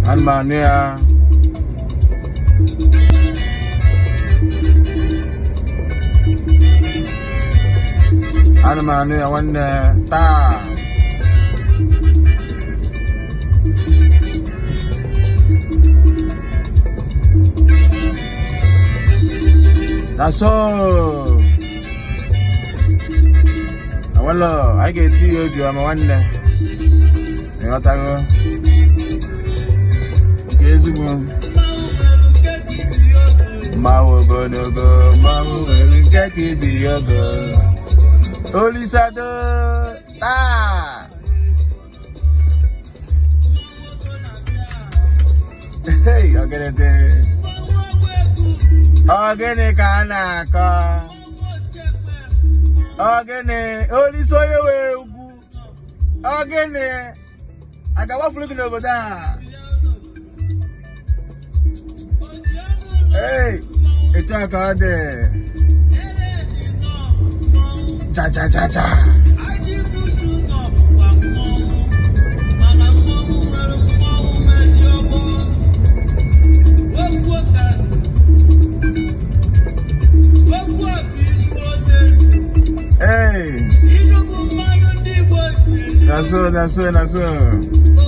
Almania. Almania one ta. That's all. Well, I get to you. I'm one day. You got to go. Mawo gonna go, Mawo will get it be a girl. Holy Sado, ah. Hey, you're gonna do. Organic Anaka. Organic, only so you will. Organic. I got one looking over there. Hey, it's a card there. Cha cha cha cha. Hey, that's all.